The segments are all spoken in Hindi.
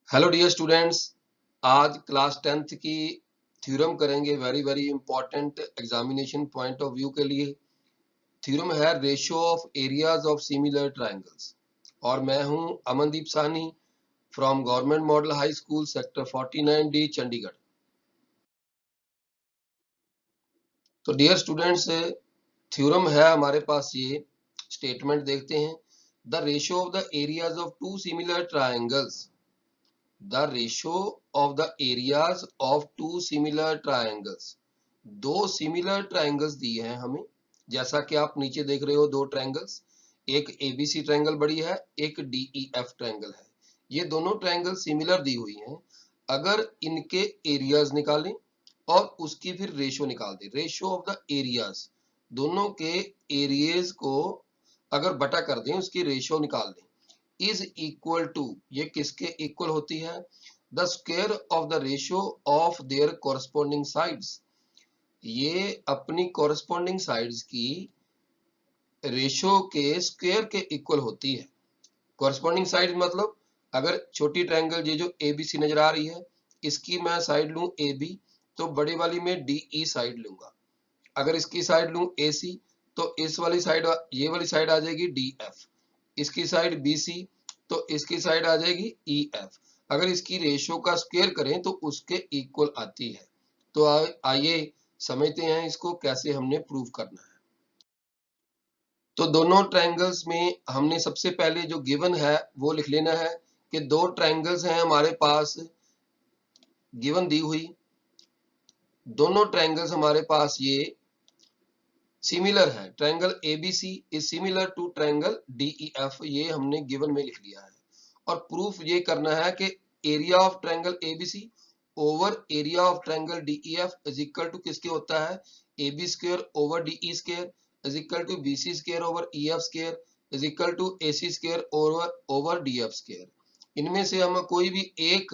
हेलो डियर स्टूडेंट्स, आज क्लास 10th की थ्योरम करेंगे। Very important examination point of view के लिए थ्योरम है ratio of areas of similar triangles. और मैं हूं Amandeep Sahni from government model high school sector 49D Chandigarh. तो डियर स्टूडेंट्स, थ्योरम है हमारे पास। ये स्टेटमेंट देखते हैं। The ratio of the areas of two similar triangles, the ratio of the areas of two similar triangles। दो सिमिलर ट्रायंगल्स दिए हैं हमें, जैसा कि आप नीचे देख रहे हो। दो ट्रायंगल्स, एक एबीसी ट्रायंगल बड़ी है, एक डीईएफ ट्रायंगल है। ये दोनों ट्रायंगल सिमिलर दी हुई हैं। अगर इनके एरियाज निकालें और उसकी फिर रेशियो निकाल दें, रेशियो ऑफ द एरियाज, दोनों के एरियाज को अगर बटा कर दें, उसकी रेशियो निकाल दें, इज इक्वल टू, ये किसके इक्वल होती है? The square of the ratio of their corresponding sides. ये अपनी कॉरस्पॉन्डिंग साइड्स की रेशियो के स्क्वायर के इक्वल होती है। कॉरस्पॉन्डिंग साइड मतलब, अगर छोटी ट्रायंगल ये जो एबीसी नजर आ रही है, इसकी मैं साइड लूं AB, तो बड़ी वाली में DE साइड लूंगा। अगर इसकी साइड लूं AC, तो इस वाली साइड, ये वाली साइड आ जाएगी DF। इसकी साइड BC, तो इसकी साइड आ जाएगी EF। अगर इसकी रेशियो का स्क्वायर करें तो उसके इक्वल आती है। तो आइए समझते हैं इसको कैसे हमने प्रूव करना है। तो दोनों ट्रायंगल्स में हमने सबसे पहले जो गिवन है वो लिख लेना है कि दो ट्रायंगल्स हैं हमारे पास, गिवन दी हुई। दोनों ट्रायंगल्स हमारे पास ये सिमिलर है। Triangle ABC is similar to triangle DEF, ये हमने गिवन में लिख लिया है। और प्रूफ ये करना है कि area of triangle ABC over area of triangle DEF is equal to किसके होता है? AB square over DE square is equal to BC square over EF square is equal to AC square over DF square. इनमें से हम कोई भी एक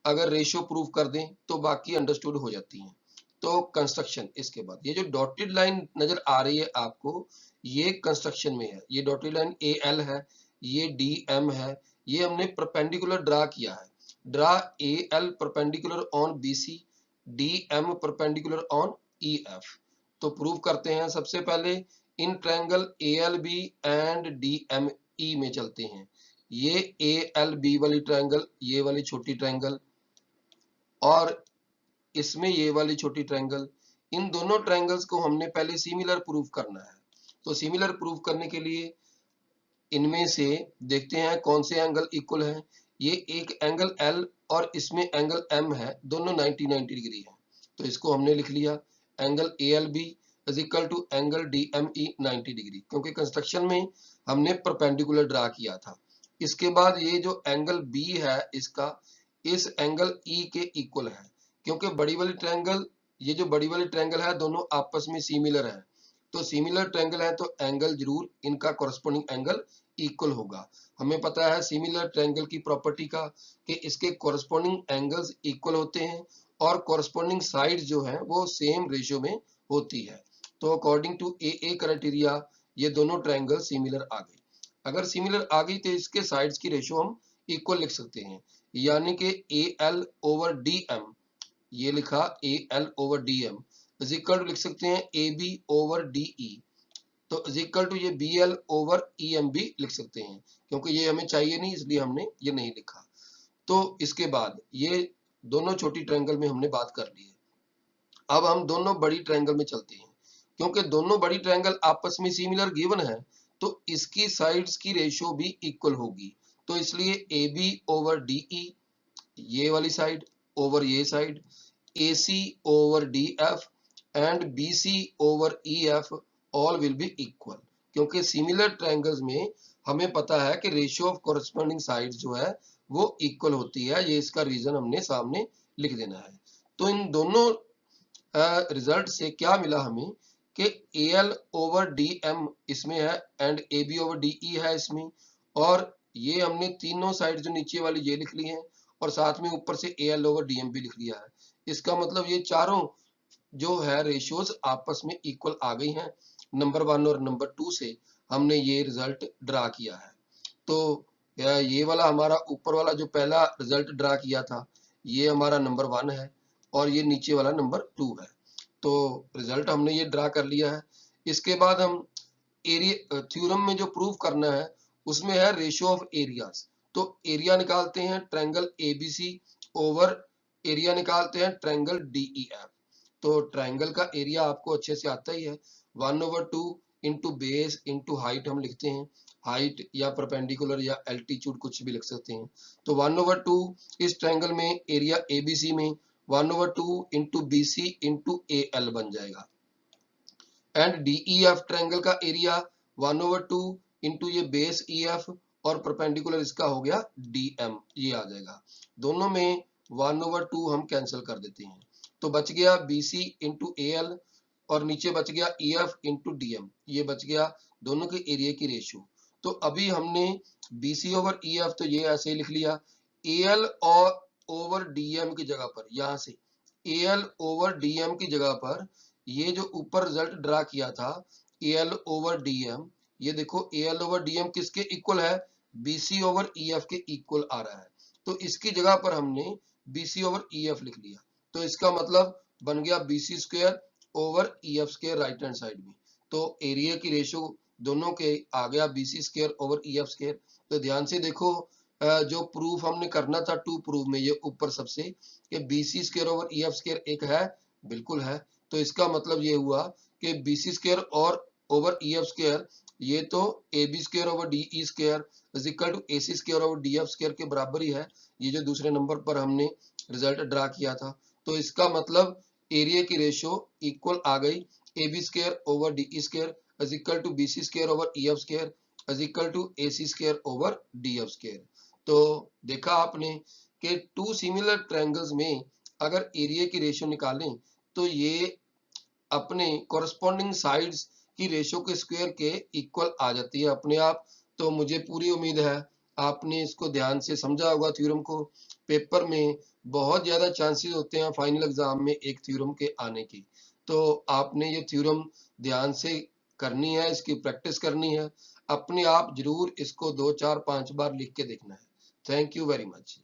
अगर रेशियो प्रूव कर दें तो बाकी अंडरस्टूड हो जाती हैं। तो कंस्ट्रक्शन, इसके बाद ये जो डॉटेड लाइन नजर आ रही है आपको, ये कंस्ट्रक्शन में है। ये डॉटेड लाइन AL है, ये DM है, ये हमने परपेंडिकुलर ड्रा किया है। Draw AL perpendicular on BC, DM perpendicular on EF। तो प्रूव करते हैं। सबसे पहले in triangle ALB and DME में चलते हैं। ये ALB वाली ट्रायंगल, ये वाली छोटी ट्रायंगल, और इसमें ये वाली छोटी ट्रायंगल, इन दोनों ट्रायंगल्स को हमने पहले सिमिलर प्रूव करना है। तो सिमिलर प्रूव करने के लिए इनमें से देखते हैं कौन से एंगल इक्वल है। ये एक एंगल L और इसमें एंगल M है, दोनों 90 डिग्री है। तो इसको हमने लिख लिया, angle ALB is equal to angle DME 90 degree, क्योंकि कंस्ट्रक्शन में हमने परपेंडिकुलर ड्रा किया था। इसके बाद ये जो एंगल B है, इसका इस एंगल E के इक्वल है, क्योंकि बड़ी वाली ट्रायंगल, ये जो बड़ी वाली ट्रायंगल है, दोनों आपस में सिमिलर है। तो सिमिलर ट्रायंगल है तो एंगल जरूर इनका कॉरस्पॉन्डिंग एंगल इक्वल होगा। हमें पता है सिमिलर ट्रायंगल की प्रॉपर्टी का कि इसके कॉरस्पॉन्डिंग एंगल्स इक्वल होते हैं और कॉरस्पॉन्डिंग साइड्स जो है वो सेम रेशियो में होती है। तो अकॉर्डिंग टू AA क्राइटेरिया ये दोनों ट्रायंगल सिमिलर आ गई। अगर सिमिलर आ गई तो इसके साइड्स की रेशियो हम इक्वल लिख सकते हैं, यानी कि AL ओवर DM, ये लिखा AL over DM is equal to लिख सकते हैं AB ओवर DE, तो इज इक्वल टू ये BL ओवर EM भी लिख सकते हैं, क्योंकि ये हमें चाहिए नहीं इसलिए हमने ये नहीं लिखा। तो इसके बाद ये दोनों छोटी ट्रायंगल में हमने बात कर ली है। अब हम दोनों बड़ी ट्रायंगल में चलते हैं। क्योंकि दोनों बड़ी ट्रायंगल आपस में सिमिलर गिवन है, तो इसकी साइड्स की रेशियो भी इक्वल होगी। तो इसलिए AB ओवर DE, ये वाली साइड ओवर ये side, AC over DF and BC over EF all will be equal. क्योंकि सिमिलर ट्रायंगल्स में हमें पता है कि रेशियो ऑफ कॉरस्पॉन्डिंग साइड्स जो है वो इक्वल होती है। ये इसका रीजन हमने सामने लिख देना है। तो इन दोनों रिजल्ट से क्या मिला हमें कि AL ओवर DM इसमें है एंड AB ओवर DE है इसमें, और ये हमने तीनों साइड जो नीचे वाली ये लिख ली है और साथ में ऊपर से AL ओवर DM भी लिख लिया है। इसका मतलब ये चारों जो है रेशियोज आपस में इक्वल आ गई हैं। नंबर 1 और नंबर 2 से हमने ये रिजल्ट ड्रा किया है। तो ये वाला हमारा ऊपर वाला जो पहला रिजल्ट ड्रा किया था ये हमारा नंबर 1 है और ये नीचे वाला नंबर 2 है। तो रिजल्ट हमने ये ड्रा कर लिया है। इसके बाद हम एरिया थ्योरम में जो प्रूव करना है उसमें है रेशियो ऑफ एरियाज। तो एरिया निकालते हैं ट्रायंगल एबीसी ओवर एरिया निकालते हैं ट्रायंगल डीईएफ। तो ट्रायंगल का एरिया आपको अच्छे से आता ही है, 1/2 इंटू बेस इंटू हाइट हम लिखते हैं, हाइट या परपेंडिकुलर या एल्टीट्यूड कुछ भी लिख सकते हैं। तो 1/2 इस ट्रायंगल में एरिया एबीसी में 1/2 इंटू बीसी इंटू एल बन जाएगा। एंड डीईएफ ट्रायंगल का एरिया 1/2 इंटू ये बेस ईएफ और परपेंडिकुलर इसका हो गया डीएम, ये आ जाएगा। दोनों में 1/2 हम कैंसिल कर देते हैं तो बच गया बीसी इंटू एल और नीचे बच गया ईएफ इंटू डीएम, ये बच गया दोनों के एरिया की रेशियो। तो अभी हमने बीसी ओवर ईएफ तो ये ऐसे ही लिख लिया, एल और ओवर डीएम की जगह पर यहां से एल ओवर डीएम की जगह पर ये जो ऊपर रिजल्ट ड्रा किया था एल ओवर डीएम, ये देखो एल ओवर डीएम किसके इक्वल है, बीसी ओवर ईएफ के इक्वल आ रहा है। तो इसकी जगह पर हमने बीसी ओवर ईएफ लिख लिया। तो इसका मतलब बन गया BC square over EF square right hand side में। तो एरिया की रेशियो दोनों के आ गया BC square over EF square. तो ध्यान से देखो जो प्रूफ हमने करना था 2 प्रूफ में ये ऊपर सबसे कि BC square over EF square एक है, बिल्कुल है। तो इसका मतलब ये हुआ कि बीसी स्क्वायर और ओवर ईएफ स्क्वायर ये तो A B square over D E square is equal to A C square over D F square के बराबर ही है, ये जो दूसरे नंबर पर हमने रिजल्ट ड्रा किया था। तो इसका मतलब एरिया की रेशियो इक्वल आ गई, A B square over D E square is equal to B C square over E F square is equal to A C square over D F square. तो देखा आपने कि 2 सिमिलर ट्रायंगल्स में अगर एरिया की रेशियो निकालें तो ये अपने कोरस्पॉन्डिंग साइड्स की रेशियो के स्क्वायर के इक्वल आ जाती है अपने आप। तो मुझे पूरी उम्मीद है आपने इसको ध्यान से समझा होगा थ्योरम को। पेपर में बहुत ज्यादा चांसेस होते हैं फाइनल एग्जाम में एक थ्योरम के आने की, तो आपने ये थ्योरम ध्यान से करनी है, इसकी प्रैक्टिस करनी है, अपने आप जरूर इसको 2 4 5 बार लिख के देखना है। Thank you very much.